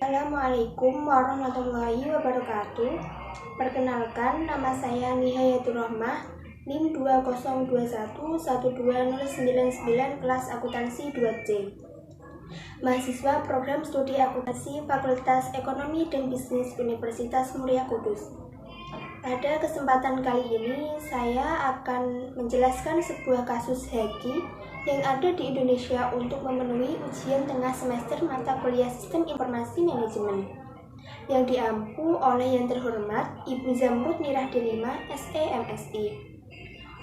Assalamualaikum warahmatullahi wabarakatuh. Perkenalkan, nama saya Nihayatul Rohmah, NIM 2021120099 kelas akuntansi 2C. Mahasiswa program studi akuntansi Fakultas Ekonomi dan Bisnis Universitas Muria Kudus. Pada kesempatan kali ini, saya akan menjelaskan sebuah kasus Haki yang ada di Indonesia untuk memenuhi ujian tengah semester mata kuliah Sistem Informasi Manajemen yang diampu oleh yang terhormat Ibu Zamrud Mirah Delima, SE MSI.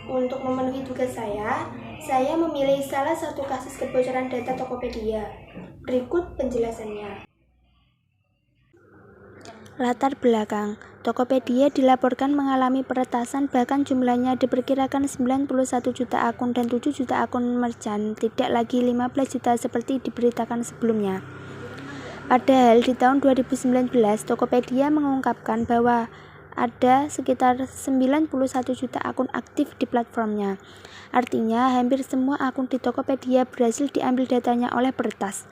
Untuk memenuhi tugas saya memilih salah satu kasus kebocoran data Tokopedia. Berikut penjelasannya. Latar belakang, Tokopedia dilaporkan mengalami peretasan, bahkan jumlahnya diperkirakan 91 juta akun dan 7 juta akun merchant, tidak lagi 15 juta seperti diberitakan sebelumnya. Padahal di tahun 2019, Tokopedia mengungkapkan bahwa ada sekitar 91 juta akun aktif di platformnya. Artinya, hampir semua akun di Tokopedia berhasil diambil datanya oleh peretas.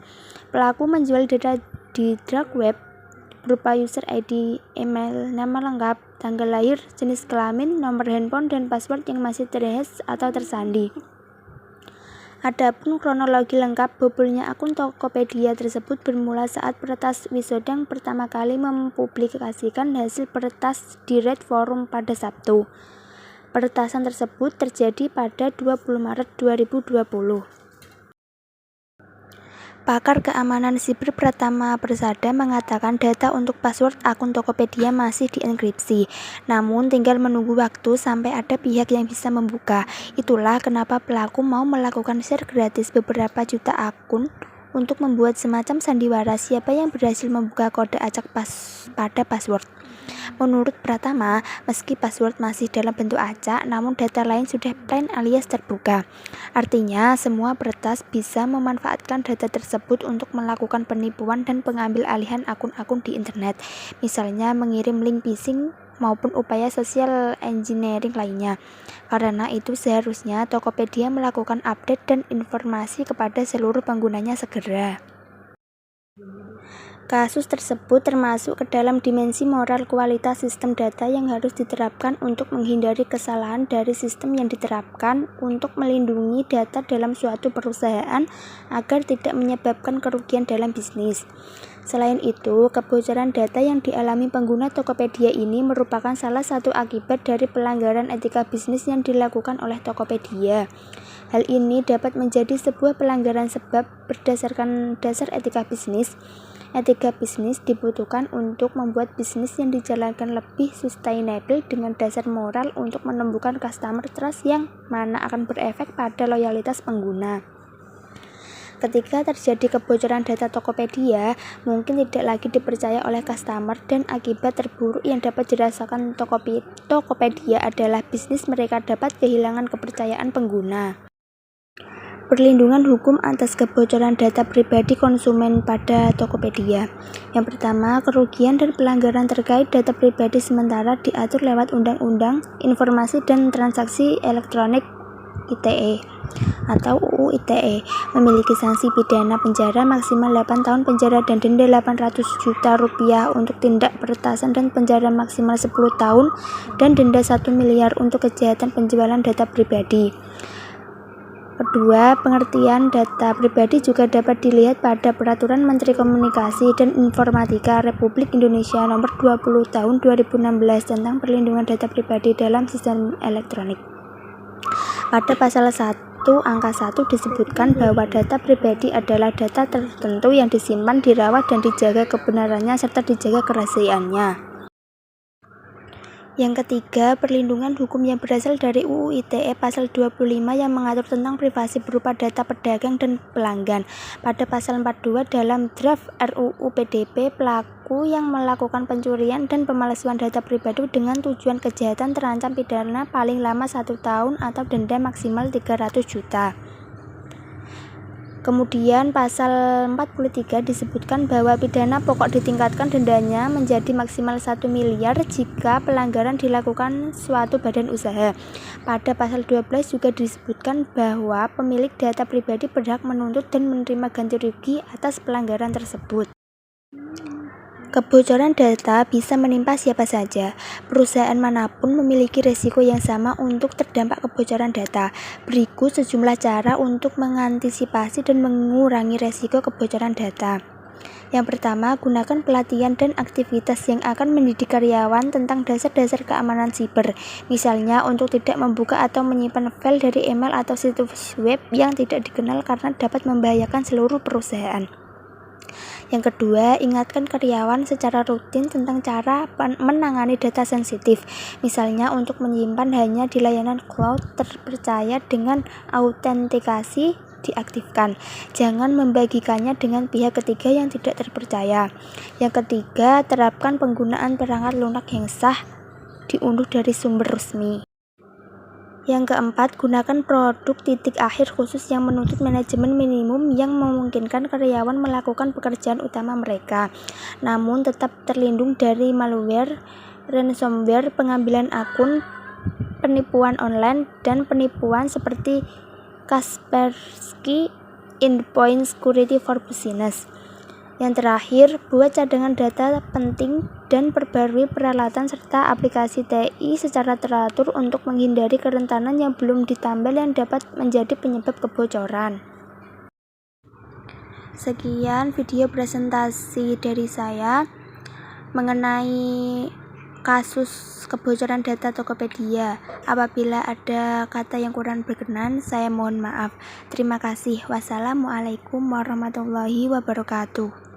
Pelaku menjual data di dark web berupa user ID, email, nama lengkap, tanggal lahir, jenis kelamin, nomor handphone, dan password yang masih terhash atau tersandi. Adapun kronologi lengkap bobolnya akun Tokopedia tersebut bermula saat peretas Wisodang pertama kali mempublikasikan hasil peretas di Red Forum pada Sabtu. Peretasan tersebut terjadi pada 20 Maret 2020. Pakar keamanan siber Pratama Persada mengatakan data untuk password akun Tokopedia masih dienkripsi, namun tinggal menunggu waktu sampai ada pihak yang bisa membuka. Itulah kenapa pelaku mau melakukan share gratis beberapa juta akun untuk membuat semacam sandiwara siapa yang berhasil membuka kode acak pada password. Menurut Pratama, meski password masih dalam bentuk acak, namun data lain sudah plain alias terbuka. Artinya, semua peretas bisa memanfaatkan data tersebut untuk melakukan penipuan dan pengambil alihan akun-akun di internet, misalnya mengirim link phishing maupun upaya social engineering lainnya. Karena itu seharusnya Tokopedia melakukan update dan informasi kepada seluruh penggunanya segera. Kasus tersebut termasuk ke dalam dimensi moral kualitas sistem data yang harus diterapkan untuk menghindari kesalahan dari sistem yang diterapkan untuk melindungi data dalam suatu perusahaan agar tidak menyebabkan kerugian dalam bisnis. Selain itu, kebocoran data yang dialami pengguna Tokopedia ini merupakan salah satu akibat dari pelanggaran etika bisnis yang dilakukan oleh Tokopedia. Hal ini dapat menjadi sebuah pelanggaran sebab berdasarkan dasar etika bisnis. Etika bisnis dibutuhkan untuk membuat bisnis yang dijalankan lebih sustainable dengan dasar moral untuk menumbuhkan customer trust yang mana akan berefek pada loyalitas pengguna. Ketika terjadi kebocoran data Tokopedia, mungkin tidak lagi dipercaya oleh customer dan akibat terburuk yang dapat dirasakan Tokopedia adalah bisnis mereka dapat kehilangan kepercayaan pengguna. Perlindungan hukum atas kebocoran data pribadi konsumen pada Tokopedia. Yang pertama, kerugian dan pelanggaran terkait data pribadi sementara diatur lewat Undang-Undang Informasi dan Transaksi Elektronik ITE atau UU ITE, memiliki sanksi pidana penjara maksimal 8 tahun penjara dan denda 800 juta rupiah untuk tindak peretasan dan penjara maksimal 10 tahun dan denda 1 miliar untuk kejahatan penjualan data pribadi. Kedua, pengertian data pribadi juga dapat dilihat pada Peraturan Menteri Komunikasi dan Informatika Republik Indonesia Nomor 20 Tahun 2016 tentang perlindungan data pribadi dalam sistem elektronik. Pada pasal 1 angka 1 disebutkan bahwa data pribadi adalah data tertentu yang disimpan, dirawat, dan dijaga kebenarannya serta dijaga kerahasiaannya. Yang ketiga, perlindungan hukum yang berasal dari UU ITE pasal 25 yang mengatur tentang privasi berupa data pedagang dan pelanggan. Pada pasal 42 dalam draft RUU PDP, pelaku yang melakukan pencurian dan pemalsuan data pribadi dengan tujuan kejahatan terancam pidana paling lama 1 tahun atau denda maksimal 300 juta. Kemudian pasal 43 disebutkan bahwa pidana pokok ditingkatkan dendanya menjadi maksimal 1 miliar jika pelanggaran dilakukan suatu badan usaha. Pada pasal 12 juga disebutkan bahwa pemilik data pribadi berhak menuntut dan menerima ganti rugi atas pelanggaran tersebut. Kebocoran data bisa menimpa siapa saja. Perusahaan manapun memiliki risiko yang sama untuk terdampak kebocoran data. Berikut sejumlah cara untuk mengantisipasi dan mengurangi risiko kebocoran data. Yang pertama, gunakan pelatihan dan aktivitas yang akan mendidik karyawan tentang dasar-dasar keamanan siber. Misalnya, untuk tidak membuka atau menyimpan file dari email atau situs web yang tidak dikenal karena dapat membahayakan seluruh perusahaan. Yang kedua, ingatkan karyawan secara rutin tentang cara menangani data sensitif. Misalnya untuk menyimpan hanya di layanan cloud terpercaya dengan autentikasi diaktifkan. Jangan membagikannya dengan pihak ketiga yang tidak terpercaya. Yang ketiga, terapkan penggunaan perangkat lunak yang sah, diunduh dari sumber resmi. Yang keempat, gunakan produk titik akhir khusus yang menuntut manajemen minimum yang memungkinkan karyawan melakukan pekerjaan utama mereka, namun tetap terlindung dari malware, ransomware, pengambilan akun, penipuan online, dan penipuan seperti Kaspersky Endpoint Security for Business. Yang terakhir, buat cadangan data penting dan perbarui peralatan serta aplikasi TI secara teratur untuk menghindari kerentanan yang belum ditambal yang dapat menjadi penyebab kebocoran. Sekian video presentasi dari saya mengenai kasus kebocoran data Tokopedia. Apabila ada kata yang kurang berkenan, saya mohon maaf. Terima kasih. Wassalamualaikum warahmatullahi wabarakatuh.